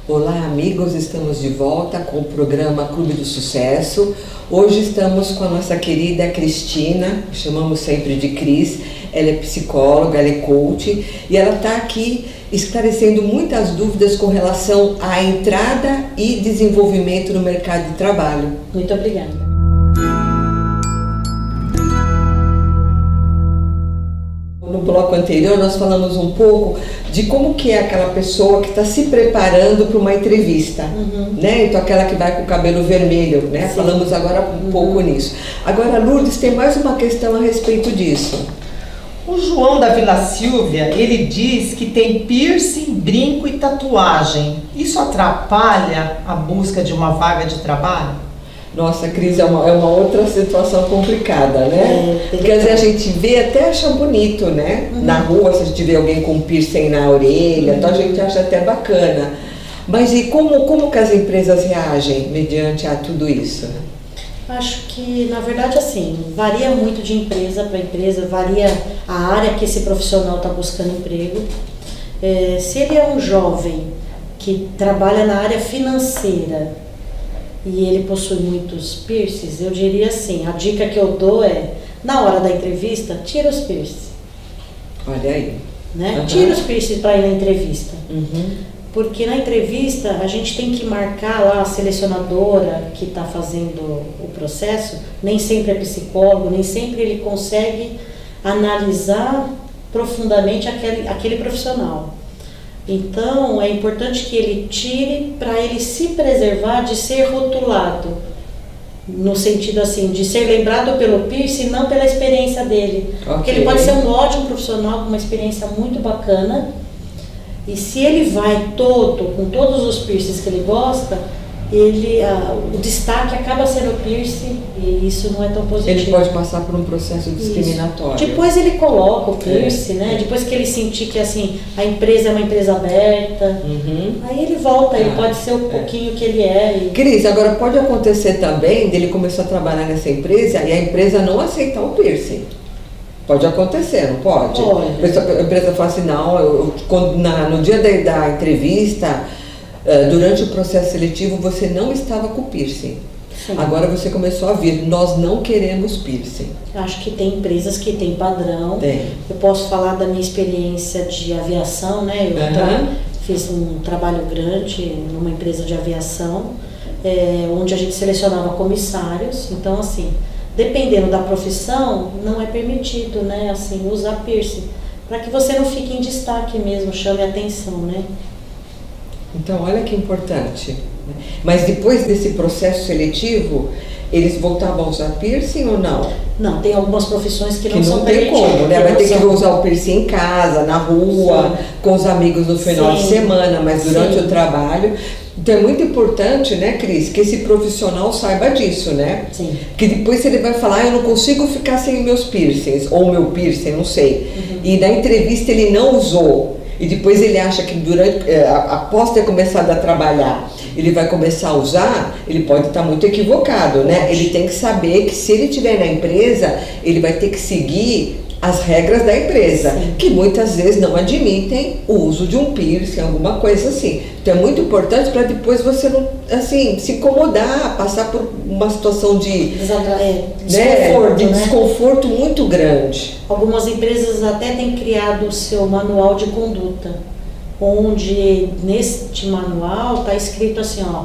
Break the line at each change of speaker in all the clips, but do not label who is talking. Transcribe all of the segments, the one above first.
Olá, amigos, estamos de volta com o programa Clube do Sucesso. Hoje estamos com a nossa querida Cristina, chamamos sempre de Cris. Ela é psicóloga, ela é coach e ela está aqui esclarecendo muitas dúvidas com relação à entrada e desenvolvimento no mercado de trabalho.
Muito obrigada.
No bloco anterior nós falamos um pouco de como que é aquela pessoa que está se preparando para uma entrevista, né? Então aquela que vai com o cabelo vermelho, né?
Sim.
Falamos agora um pouco nisso. Agora, Lourdes, tem mais uma questão a respeito disso.
O João da Vila Silvia, ele diz que tem piercing, brinco e tatuagem. Isso atrapalha a busca de uma vaga de trabalho?
Nossa, Cris, é uma outra situação complicada, né? Porque às vezes a gente vê até acha bonito, né? Na rua, se a gente vê alguém com piercing na orelha, então a gente acha até bacana. Mas e como que as empresas reagem mediante a tudo isso?
Acho que, na verdade, assim, varia muito de empresa para empresa, varia a área que esse profissional está buscando emprego. Se ele é um jovem que trabalha na área financeira e ele possui muitos piercings, eu diria assim, a dica que eu dou é, na hora da entrevista, tira os piercings.
Olha aí.
Né? Tira os piercings para ir na entrevista. Porque na entrevista a gente tem que marcar lá a selecionadora que está fazendo o processo, nem sempre é psicólogo, nem sempre ele consegue analisar profundamente aquele profissional. Então é importante que ele tire para ele se preservar de ser rotulado, no sentido assim, de ser lembrado pelo piercing, não pela experiência dele. Porque ele pode ser um ótimo profissional com uma experiência muito bacana, e se ele vai com todos os piercings que ele gosta, o destaque acaba sendo o piercing e isso não é tão positivo.
Ele pode passar por um processo discriminatório.
Isso. Depois ele coloca o piercing, né? Depois que ele sentir que assim, a empresa é uma empresa aberta, aí ele volta, ele pode ser um pouquinho que ele é.
Cris, agora pode acontecer também dele começar a trabalhar nessa empresa e a empresa não aceitar o piercing. Pode acontecer, não pode?
Pode.
A empresa fala assim, não, no dia da entrevista, durante o processo seletivo, você não estava com piercing.
Sim.
Agora você começou a vir, nós não queremos piercing.
Acho que tem empresas que têm padrão.
Tem.
Eu posso falar da minha experiência de aviação, né? Eu fiz um trabalho grande numa empresa de aviação, onde a gente selecionava comissários. Então, assim, dependendo da profissão, não é permitido, né? Assim, usar piercing, para que você não fique em destaque mesmo, chame a atenção, né?
Então, olha que importante. Mas depois desse processo seletivo, eles voltavam a usar piercing ou não?
Não, tem algumas profissões que não são
permitidas. Não tem como, né? Vai ter que usar o piercing em casa, na rua, com os amigos no final de semana, mas durante o trabalho. Então é muito importante, né, Cris, que esse profissional saiba disso, né?
Sim.
Que depois se ele vai falar, eu não consigo ficar sem meus piercings, ou meu piercing, não sei. E na entrevista ele não usou. E depois ele acha que após ter começado a trabalhar, ele vai começar a usar, ele pode estar muito equivocado, né? Ele tem que saber que se ele estiver na empresa, ele vai ter que seguir as regras da empresa, que muitas vezes não admitem o uso de um piercing, alguma coisa assim. Então é muito importante para depois você não, assim, se incomodar, passar por uma situação de desconforto muito grande.
Algumas empresas até têm criado o seu manual de conduta, onde neste manual está escrito assim, ó,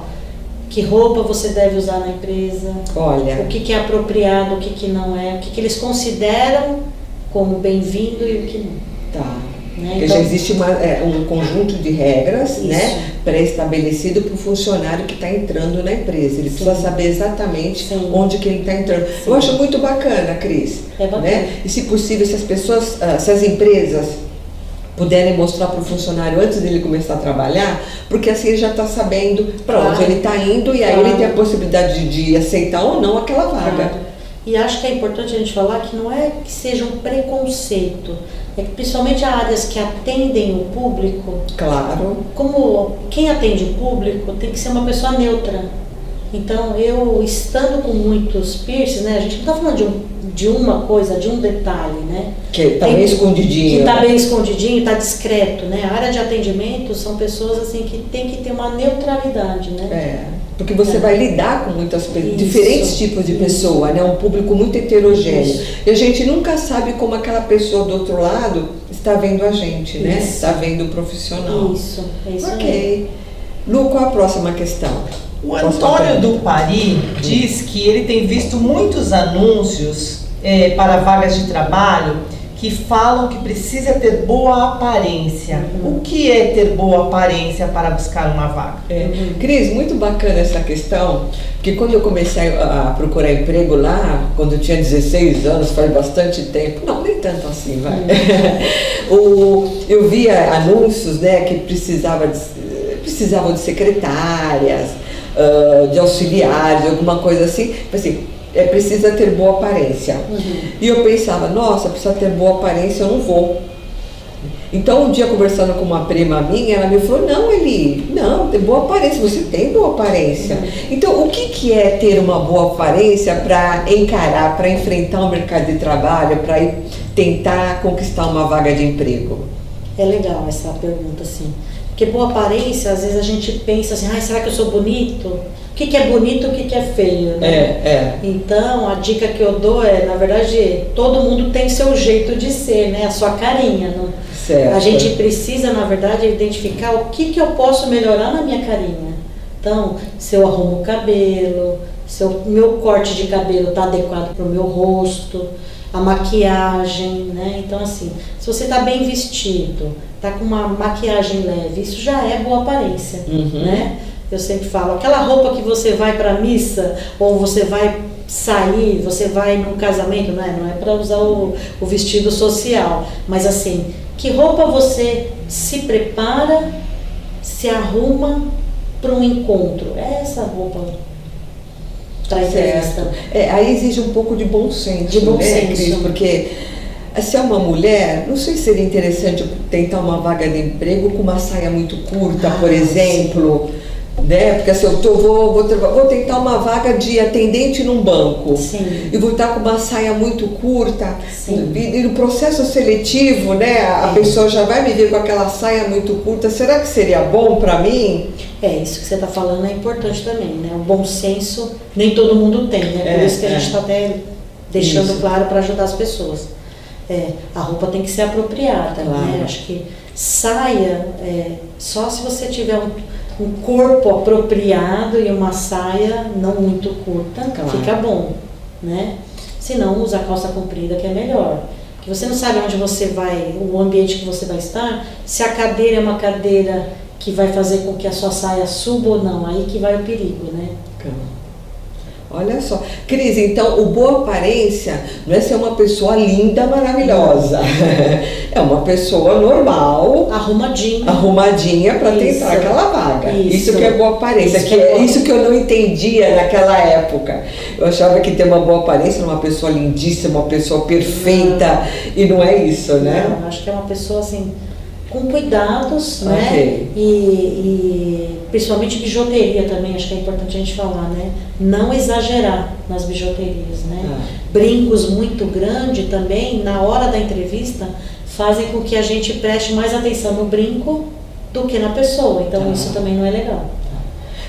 que roupa você deve usar na empresa,
olha,
o que é apropriado, o que não é, o que eles consideram como bem-vindo e o que não.
Tá.
Né?
Porque
Então,
já existe um conjunto de regras, né, pré-estabelecido para o funcionário que está entrando na empresa. Ele precisa saber exatamente onde que ele está entrando. Eu acho muito bacana, Cris.
É bacana.
Né? E se possível, se as empresas puderem mostrar para o funcionário antes dele começar a trabalhar, porque assim ele já está sabendo para onde ele está indo e aí ele tem a possibilidade de aceitar ou não aquela vaga.
E acho que é importante a gente falar que não é que seja um preconceito, é que principalmente áreas que atendem o público,
claro,
como quem atende o público tem que ser uma pessoa neutra. Então, eu estando com muitos piercings, né? A gente não está falando de uma coisa, de um detalhe, né?
Que está bem escondidinho.
Que está bem escondidinho, está discreto, né? A área de atendimento são pessoas assim que tem que ter uma neutralidade, né?
Porque você vai lidar com muitas diferentes tipos de pessoa, né? Um público muito heterogêneo. Isso. E a gente nunca sabe como aquela pessoa do outro lado está vendo a gente, né? Está vendo o profissional.
Isso, é isso.
Ok. Lu, qual a próxima questão?
O Antônio Dupari diz que ele tem visto muitos anúncios para vagas de trabalho que falam que precisa ter boa aparência. O que é ter boa aparência para buscar uma vaga?
Cris, muito bacana essa questão, porque quando eu comecei a procurar emprego lá, quando eu tinha 16 anos, faz bastante tempo, não, nem tanto assim, vai. Eu via anúncios, né, que precisavam de secretárias, de auxiliares, alguma coisa assim, precisa ter boa aparência. E eu pensava, nossa, precisa ter boa aparência, eu não vou. Então, um dia conversando com uma prima minha, ela me falou, não, tem boa aparência, você tem boa aparência. Então, o que é ter uma boa aparência para encarar, para enfrentar o mercado de trabalho, para tentar conquistar uma vaga de emprego?
É legal essa pergunta, sim. Porque boa aparência, às vezes a gente pensa assim, será que eu sou bonito? O que é bonito e o que é feio, né? Então, a dica que eu dou é, na verdade, todo mundo tem seu jeito de ser, né? A sua carinha. Não?
Certo.
A gente precisa, na verdade, identificar o que eu posso melhorar na minha carinha. Então, se eu arrumo o cabelo, se o meu corte de cabelo está adequado para o meu rosto, a maquiagem, né? Então, assim, se você está bem vestido, está com uma maquiagem leve, isso já é boa aparência, né? Eu sempre falo, aquela roupa que você vai para a missa, ou você vai sair, você vai num casamento, não é para usar o vestido social, mas assim, que roupa você se prepara, se arruma para um encontro? É essa roupa para entrevista.
Aí exige um pouco de bom senso, né, Cris? Porque se é uma mulher, não sei se seria interessante tentar uma vaga de emprego com uma saia muito curta, por exemplo, né? Porque assim, vou tentar uma vaga de atendente num banco.
Sim.
E vou estar com uma saia muito curta. Sim. E no processo seletivo, né? A pessoa já vai me ver com aquela saia muito curta. Será que seria bom para mim?
Isso que você está falando é importante também, né? O bom senso nem todo mundo tem, né? Por isso que a gente está até deixando claro para ajudar as pessoas. A roupa tem que ser apropriada, né? Acho que saia, só se você tiver um corpo apropriado e uma saia não muito curta, fica bom, né? Se não, usa calça comprida, que é melhor. Porque você não sabe onde você vai, o ambiente que você vai estar, se a cadeira é uma cadeira que vai fazer com que a sua saia suba ou não, aí que vai o perigo, né?
Olha só. Cris, então, o boa aparência não é ser uma pessoa linda, maravilhosa. É uma pessoa normal. Arrumadinha para tentar aquela vaga. Isso que é boa aparência. Isso que eu não entendia naquela época. Eu achava que ter uma boa aparência era uma pessoa lindíssima, uma pessoa perfeita. E não é isso, né?
Não, acho que é uma pessoa assim, com cuidados, né? E principalmente bijuteria também, acho que é importante a gente falar, né? Não exagerar nas bijuterias, né? Brincos muito grandes também, na hora da entrevista, fazem com que a gente preste mais atenção no brinco do que na pessoa. Então isso também não é legal.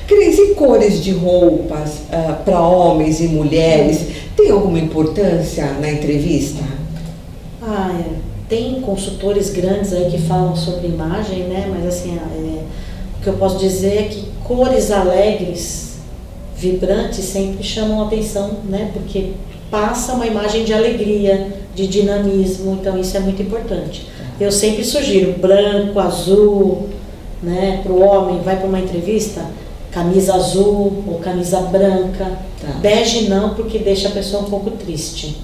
Cris, e cores de roupas para homens e mulheres, tem alguma importância na entrevista?
Tem consultores grandes aí que falam sobre imagem, né? Mas assim, o que eu posso dizer é que cores alegres, vibrantes, sempre chamam a atenção, né? Porque passa uma imagem de alegria, de dinamismo, então isso é muito importante. Eu sempre sugiro branco, azul, né? Para o homem, vai para uma entrevista, camisa azul ou camisa branca. Bege não, porque deixa a pessoa um pouco triste,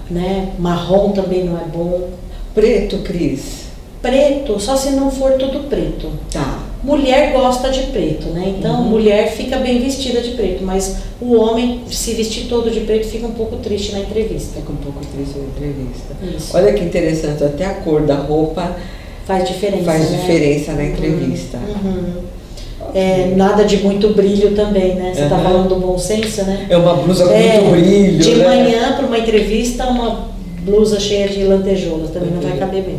né? Marrom também não é bom.
Preto, Cris?
Preto, só se não for tudo preto. Mulher gosta de preto, né? Então, mulher fica bem vestida de preto, mas o homem, se vestir todo de preto, fica um pouco triste na entrevista.
Fica um pouco triste na entrevista.
Isso.
Olha que interessante, até a cor da roupa
faz diferença,
diferença na entrevista.
Nada de muito brilho também, né? Você está falando do bom senso, né?
É uma blusa com muito brilho,
de
né?
manhã para uma entrevista, uma blusa cheia de lantejoulas também não vai caber bem.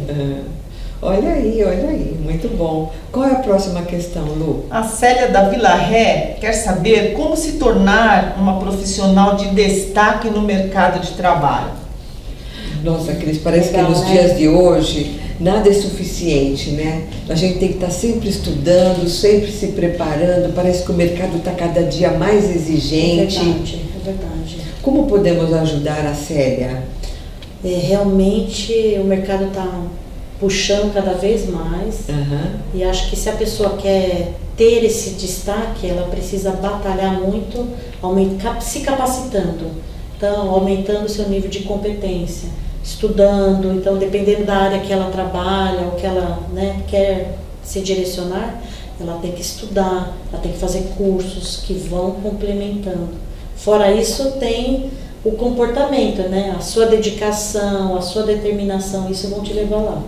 Olha aí, muito bom. Qual é a próxima questão, Lu?
A Célia da Vila Ré quer saber como se tornar uma profissional de destaque no mercado de trabalho.
Nossa, Cris, parece
Legal,
que nos
né?
dias de hoje nada é suficiente, né? A gente tem que estar sempre estudando, sempre se preparando. Parece que o mercado está cada dia mais exigente.
É verdade.
Como podemos ajudar a Célia?
Realmente o mercado está puxando cada vez mais. E acho que se a pessoa quer ter esse destaque, ela precisa batalhar muito, se capacitando, então aumentando o seu nível de competência, estudando. Então, dependendo da área que ela trabalha ou que ela, né, quer se direcionar, ela tem que estudar, ela tem que fazer cursos que vão complementando. Fora isso, tem o comportamento, né? A sua dedicação, a sua determinação, isso vão te levar lá.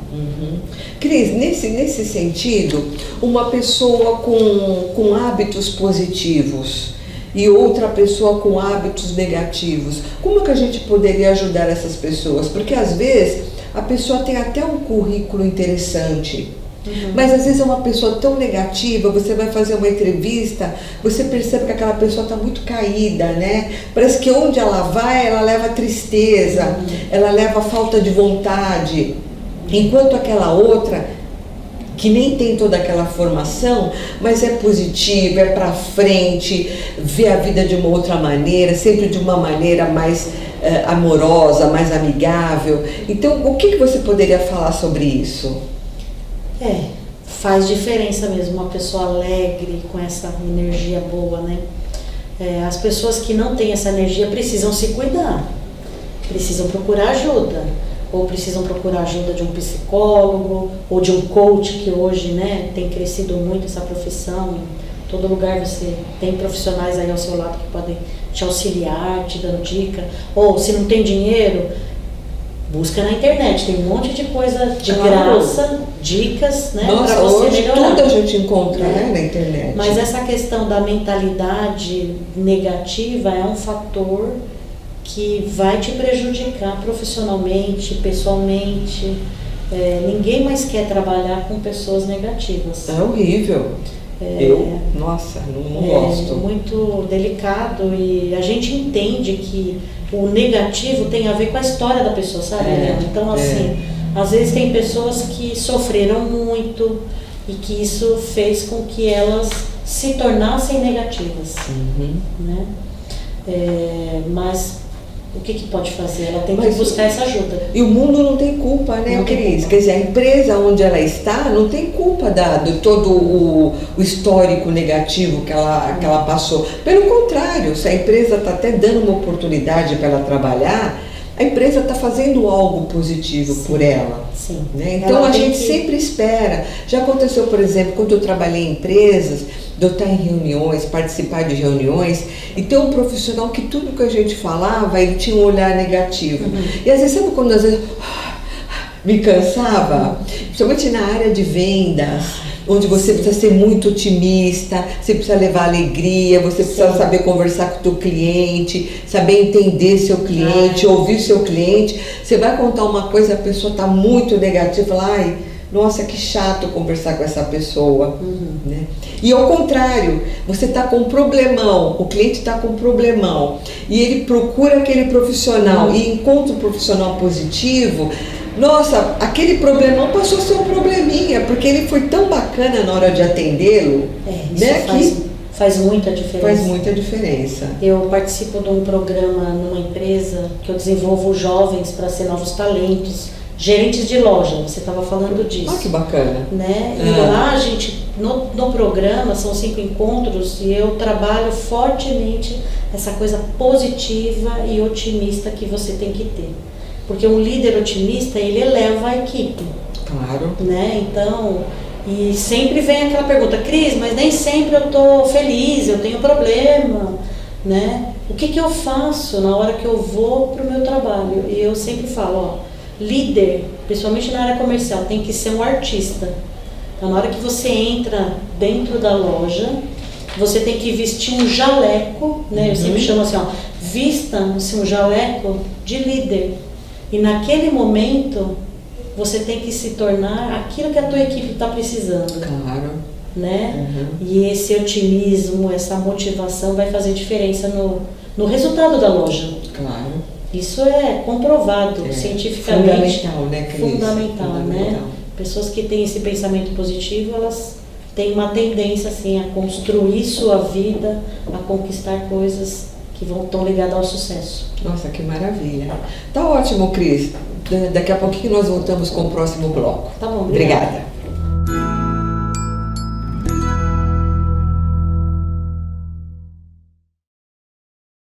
Cris, nesse sentido, uma pessoa com hábitos positivos e outra pessoa com hábitos negativos, como que a gente poderia ajudar essas pessoas? Porque às vezes a pessoa tem até um currículo interessante, mas às vezes é uma pessoa tão negativa, você vai fazer uma entrevista, você percebe que aquela pessoa está muito caída, né? Parece que onde ela vai, ela leva tristeza, ela leva falta de vontade, enquanto aquela outra, que nem tem toda aquela formação, mas é positiva, é para frente, vê a vida de uma outra maneira, sempre de uma maneira mais amorosa, mais amigável. Então, o que você poderia falar sobre isso?
Faz diferença mesmo uma pessoa alegre, com essa energia boa, né? As pessoas que não têm essa energia precisam se cuidar, precisam procurar ajuda, ou precisam procurar ajuda de um psicólogo, ou de um coach, que hoje, né, tem crescido muito essa profissão. Em todo lugar você tem profissionais aí ao seu lado que podem te auxiliar, te dando dica. Ou se não tem dinheiro, busca na internet, tem um monte de coisa de graça, dicas, né,
Nossa,
para você
hoje
melhorar.
tudo a gente encontra, né, na internet.
Mas essa questão da mentalidade negativa é um fator que vai te prejudicar profissionalmente, pessoalmente. Ninguém mais quer trabalhar com pessoas negativas.
É horrível. Nossa, não gosto.
É muito delicado, e a gente entende que o negativo tem a ver com a história da pessoa, sabe? Então, assim, às vezes tem pessoas que sofreram muito e que isso fez com que elas se tornassem negativas, né? Mas o que pode fazer? Ela tem que buscar essa ajuda.
E o mundo não tem culpa, né, Cris? Quer dizer, a empresa onde ela está não tem culpa de todo o histórico negativo que ela passou. Pelo contrário, se a empresa está até dando uma oportunidade para ela trabalhar, a empresa está fazendo algo positivo por ela.
Sim.
Né? Então a gente sempre espera. Já aconteceu, por exemplo, quando eu trabalhei em empresas, de eu estar em reuniões, participar de reuniões, e ter um profissional que tudo que a gente falava, ele tinha um olhar negativo. E às vezes, sabe quando às vezes me cansava? Principalmente na área de vendas, onde você precisa ser muito otimista, você precisa levar alegria, você precisa saber conversar com o teu cliente, saber entender seu cliente, ouvir seu cliente. Você vai contar uma coisa, a pessoa está muito negativa, fala, nossa, que chato conversar com essa pessoa. Né? E ao contrário, você está com um problemão, o cliente está com um problemão, e ele procura aquele profissional e encontra um profissional positivo. Nossa, aquele problemão passou a ser um probleminha, porque ele foi tão bacana na hora de atendê-lo,
isso faz muita diferença.
Faz muita diferença.
Eu participo de um programa numa empresa que eu desenvolvo jovens para ser novos talentos, gerentes de loja, você estava falando disso.
Que bacana.
Né? E lá a gente, no programa, são 5 encontros, e eu trabalho fortemente essa coisa positiva e otimista que você tem que ter. Porque um líder otimista, ele eleva a equipe.
Claro.
Né? Então, e sempre vem aquela pergunta, Cris, mas nem sempre eu estou feliz, eu tenho problema, né? O que eu faço na hora que eu vou para o meu trabalho? E eu sempre falo, líder, principalmente na área comercial, tem que ser um artista. Então, na hora que você entra dentro da loja, você tem que vestir um jaleco, né? Eu sempre chamo assim, ó, vista-se um jaleco de líder. E naquele momento, você tem que se tornar aquilo que a tua equipe está precisando.
Claro.
Né? E esse otimismo, essa motivação vai fazer diferença no resultado da loja.
Claro.
Isso é comprovado cientificamente.
Fundamental, né, Cris?
Fundamental, né? Pessoas que têm esse pensamento positivo, elas têm uma tendência assim, a construir sua vida, a conquistar coisas que estão ligadas ao sucesso.
Nossa, que maravilha. Tá ótimo, Cris. Daqui a pouquinho nós voltamos com o próximo bloco.
Tá bom,
obrigada.